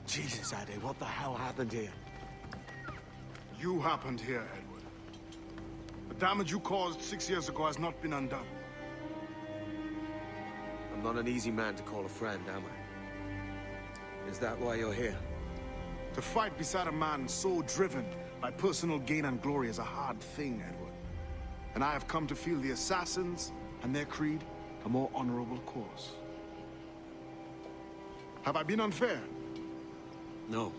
Jesus, Ade, what the hell happened here? You happened here, Edward. The damage you caused 6 years ago has not been undone. I'm not an easy man to call a friend, am I? Is that why you're here? To fight beside a man so driven by personal gain and glory is a hard thing, Edward. And I have come to feel the assassins and their creed a more honorable cause. Have I been unfair? No.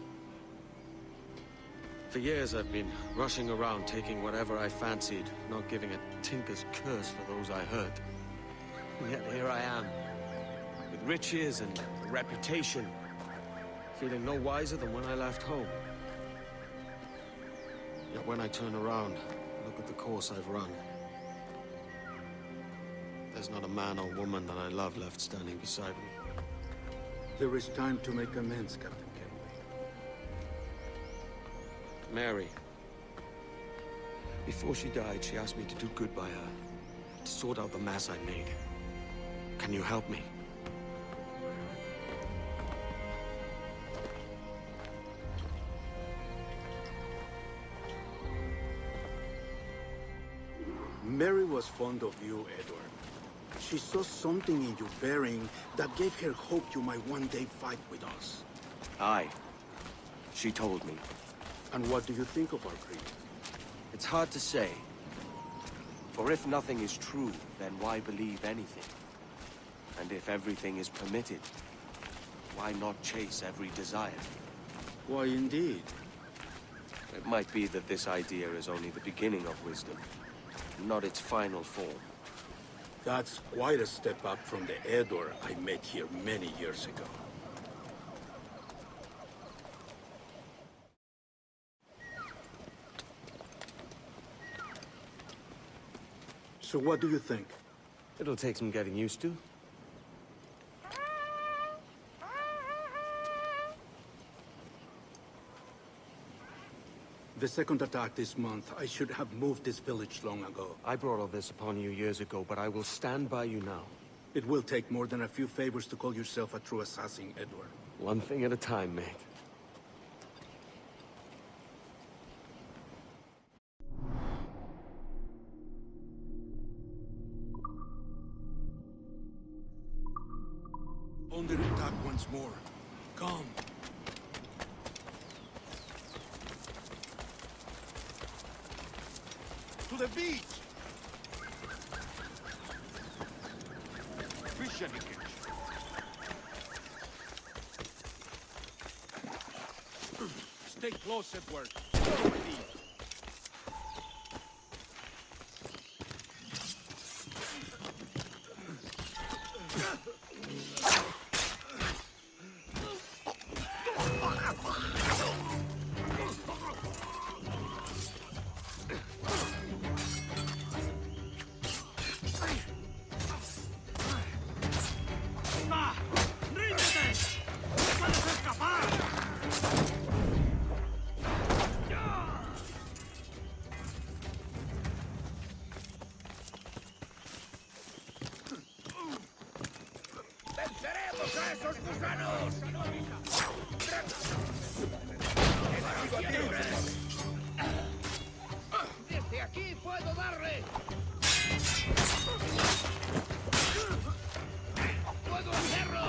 For years I've been rushing around, taking whatever I fancied, not giving a tinker's curse for those I hurt. And yet here I am, with riches and a reputation, feeling no wiser than when I left home. Yet when I turn around, look at the course I've run. There's not a man or woman that I love left standing beside me. There is time to make amends, Captain Kenway. Mary. Before she died, she asked me to do good by her, to sort out the mess I made. Can you help me? Mary was fond of you, Edward. She saw something in your bearing that gave her hope you might one day fight with us. Aye. She told me. And what do you think of our creed? It's hard to say. For if nothing is true, then why believe anything? And if everything is permitted, why not chase every desire? Why, indeed. It might be that this idea is only the beginning of wisdom, not its final form. That's quite a step up from the Edward I met here many years ago. So what do you think? It'll take some getting used to. The second attack this month, I should have moved this village long ago. I brought all this upon you years ago, but I will stand by you now. It will take more than a few favors to call yourself a true assassin, Edward. One thing at a time, mate. Under attack once more. Come. To the beach! Fish and catch. Stay close, Edward. ¡Venceremos a esos gusanos! ¡Desde aquí puedo darle! ¡Puedo hacerlo!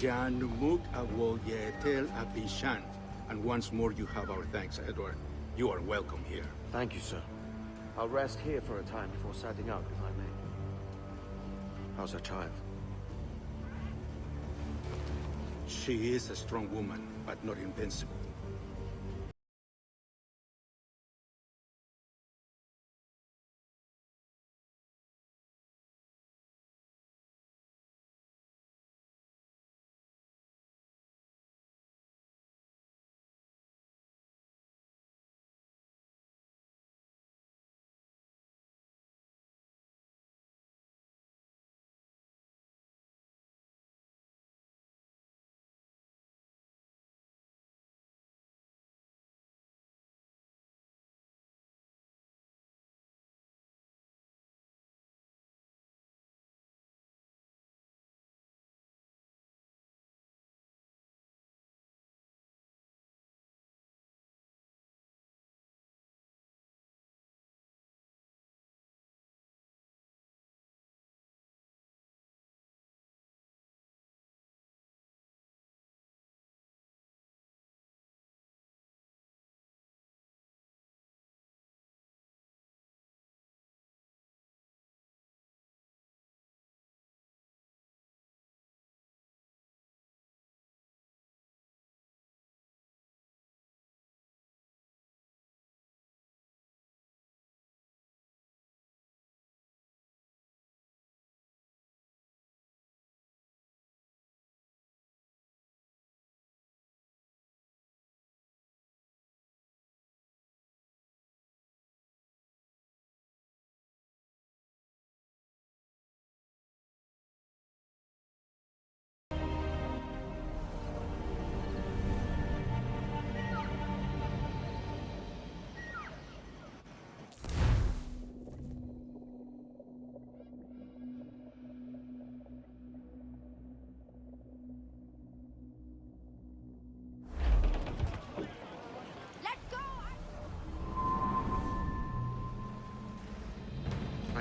Jan Numuk Awol Yetel Abishan. And once more you have our thanks, Edward. You are welcome here. Thank you, sir. I'll rest here for a time before setting out, if I may. How's her child? She is a strong woman, but not invincible.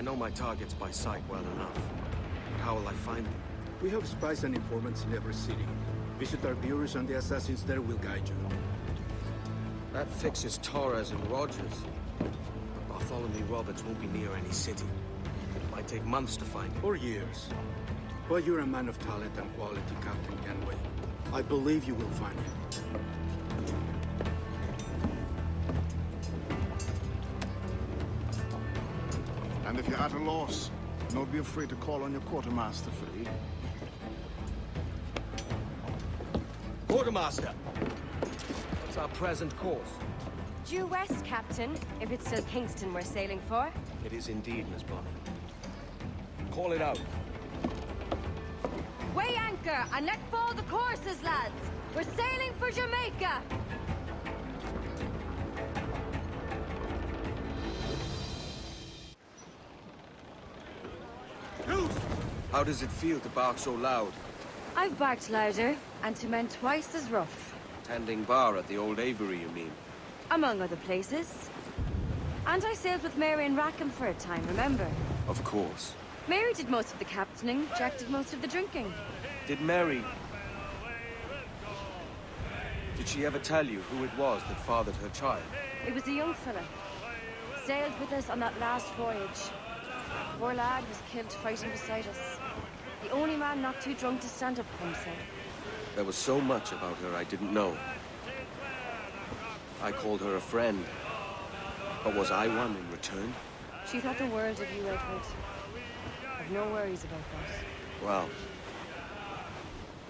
I know my targets by sight well enough. But how will I find them? We have spies and informants in every city. Visit our bureaus and the assassins there will guide you. That fixes Torres and Rogers. But Bartholomew Roberts won't be near any city. It might take months to find him. Or years. But you're a man of talent and quality, Captain Kenway. I believe you will find him. And if you're at a loss, don't be afraid to call on your quartermaster for aid. Quartermaster! What's our present course? Due west, Captain, if it's still Kingston we're sailing for. It is indeed, Miss Bonnet. Call it out. Weigh anchor and let fall the courses, lads! We're sailing for Jamaica! How does it feel to bark so loud? I've barked louder, and to men twice as rough. Tending bar at the old Avery, you mean? Among other places. And I sailed with Mary and Rackham for a time, remember? Of course. Mary did most of the captaining, Jack did most of the drinking. Did Mary... Did she ever tell you who it was that fathered her child? It was a young fella. Sailed with us on that last voyage. Poor lad was killed fighting beside us. The only man not too drunk to stand up for himself. There was so much about her I didn't know. I called her a friend. But was I one in return? She thought the world of you, Edward. I've no worries about that. Well,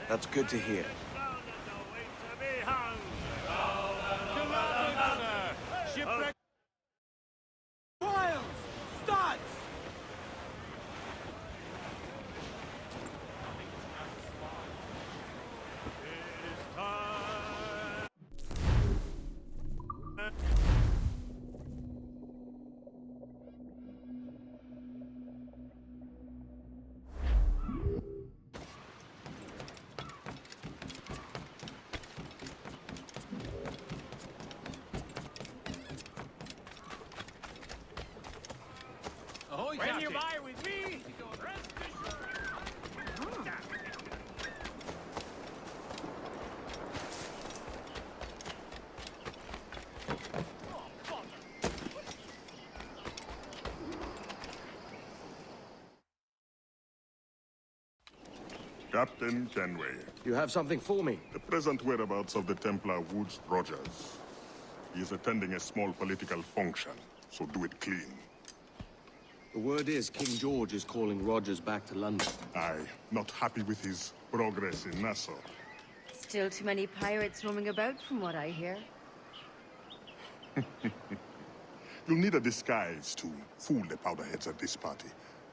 that's good to hear. When you buy with me, rest assured. Captain Kenway, You have something for me? the present whereabouts of the Templar Woods Rogers. He is attending a small political function, so do it clean. The word is King George is calling Rogers back to London. Aye, not happy with his progress in Nassau. Still too many pirates roaming about, from what I hear. You'll need a disguise to fool the powderheads at this party.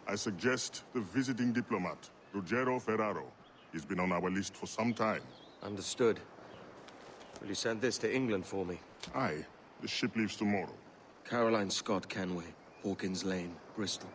I suggest the visiting diplomat, Ruggiero Ferraro. He's been on our list for some time. Understood. Will you send this to England for me? Aye, the ship leaves tomorrow. Caroline Scott Kenway, Hawkins Lane, Bristol.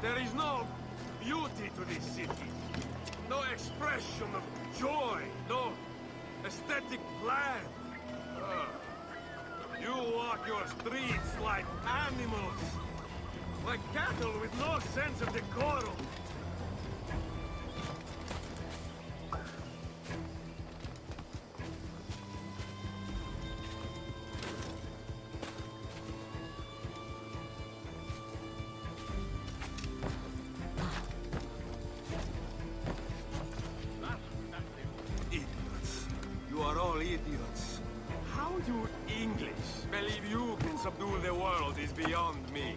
There is no beauty to this city. No expression of joy. No aesthetic plan. You walk your streets like animals. Like cattle with no sense of decorum. Idiots. You are all idiots. How you English believe you can subdue the world is beyond me.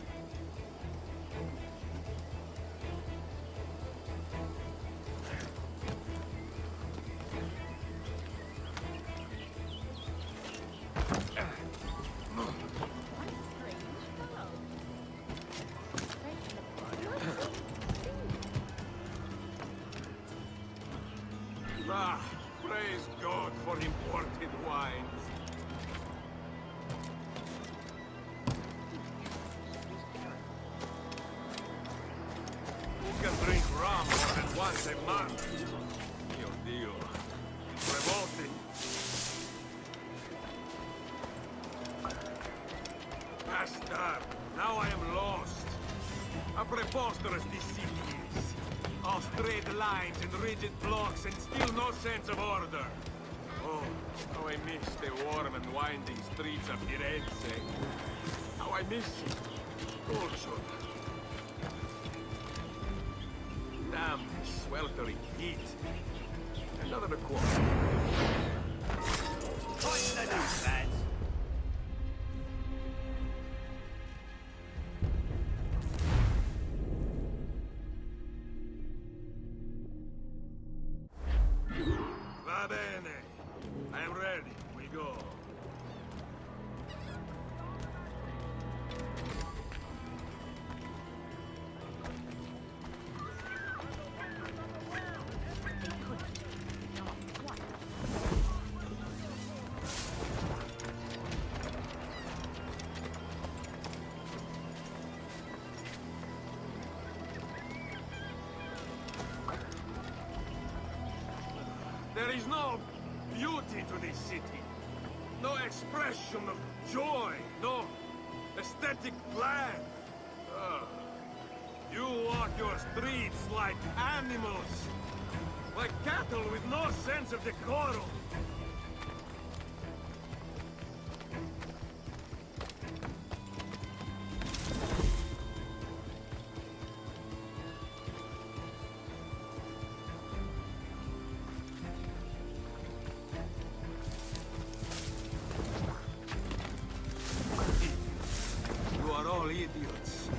Praise God for imported wines. Who can drink rum more than once a month? Mio Dio. It's revolting. Bastard! Now I am lost. How preposterous this city is. All straight lines and rigid blocks and still no sense of order. Oh, how I miss the warm and winding streets of Firenze. How I miss it. Culture. Damn, sweltering heat. Another quarter. Point the knife, lads. Va bene. I am ready. We go. There is no beauty to this city. No expression of joy. No aesthetic plan. You walk your streets like animals. Like cattle with no sense of decorum. You are all idiots.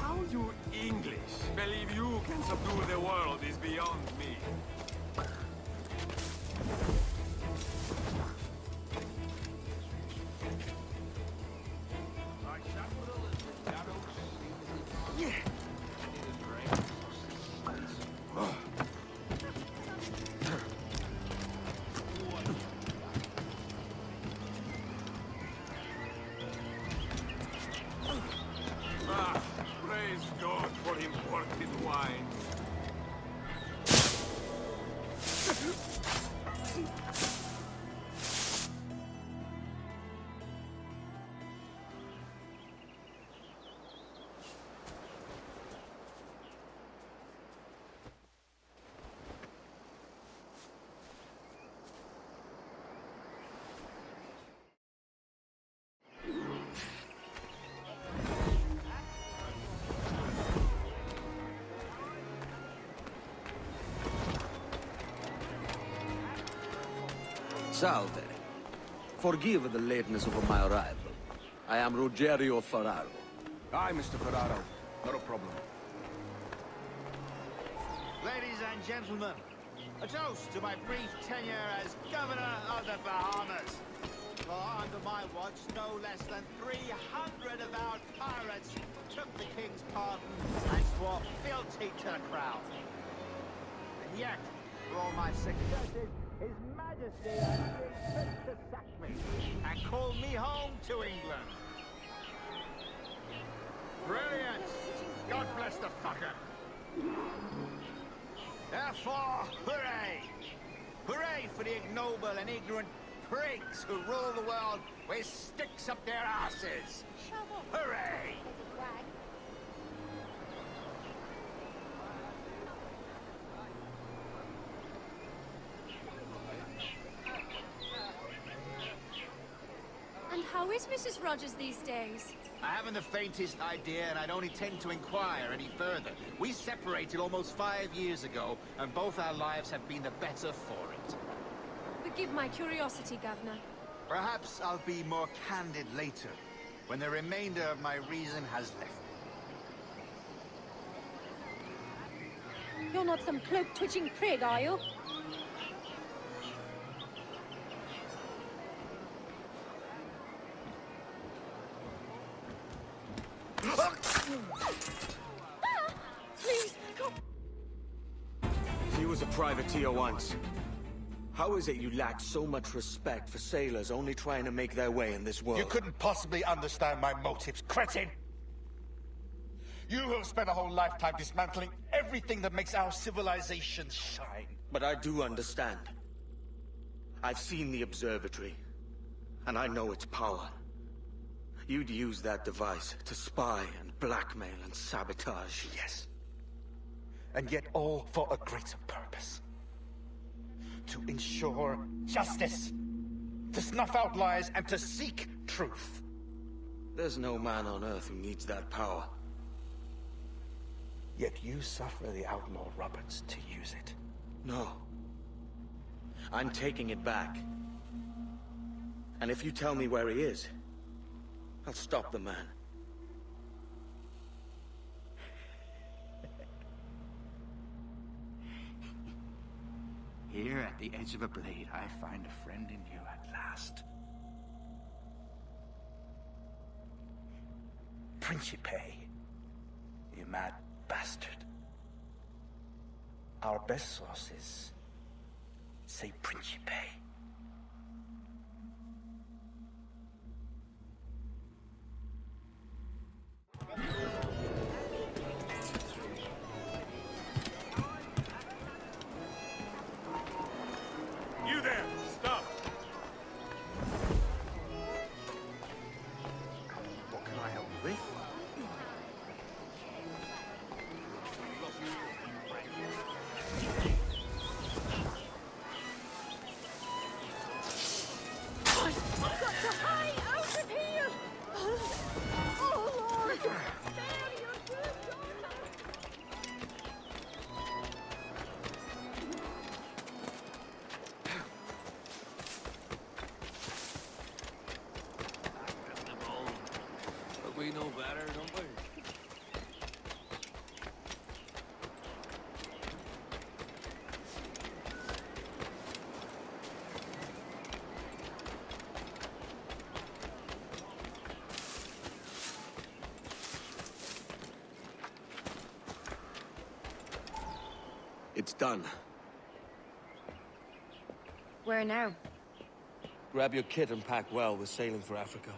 How you English believe you can subdue the world is beyond me. Ah, praise God for imported wine. Salve. Forgive the lateness of my arrival. I am Ruggiero Ferraro. Aye, Mr. Ferraro. Not a problem. Ladies and gentlemen, a toast to my brief tenure as Governor of the Bahamas. For under my watch, no less than 300 avowed pirates took the King's pardon and swore fealty to the crown. And yet, for all my successes, His Majesty has been quick to sack me and call me home to England. Brilliant! God bless the fucker! Therefore, hooray! Hooray for the ignoble and ignorant prigs who rule the world with sticks up their asses! Hooray! And how is Mrs. Rogers these days? I haven't the faintest idea, and I don't intend to inquire any further. We separated almost 5 years ago, and both our lives have been the better for it. Forgive my curiosity, Governor. Perhaps I'll be more candid later, when the remainder of my reason has left me. You're not some cloak-twitching prig, are you? He was a privateer once. How is it you lack so much respect for sailors only trying to make their way in this world? You couldn't possibly understand my motives, cretin! You have spent a whole lifetime dismantling everything that makes our civilization shine. But I do understand. I've seen the observatory, and I know its power. You'd use that device to spy and blackmail and sabotage. Yes. And yet all for a greater purpose. To ensure justice. To snuff out lies and to seek truth. There's no man on Earth who needs that power. Yet you suffer the outlaw Roberts to use it. No. I'm taking it back. And if you tell me where he is, I'll stop the man. Here at the edge of a blade, I find a friend in you at last. Principe, you mad bastard. Our best sources say Principe. You there! Stop! What can I help you with? But we know better, don't we? It's done. Where now? Grab your kit and pack well. We're sailing for Africa.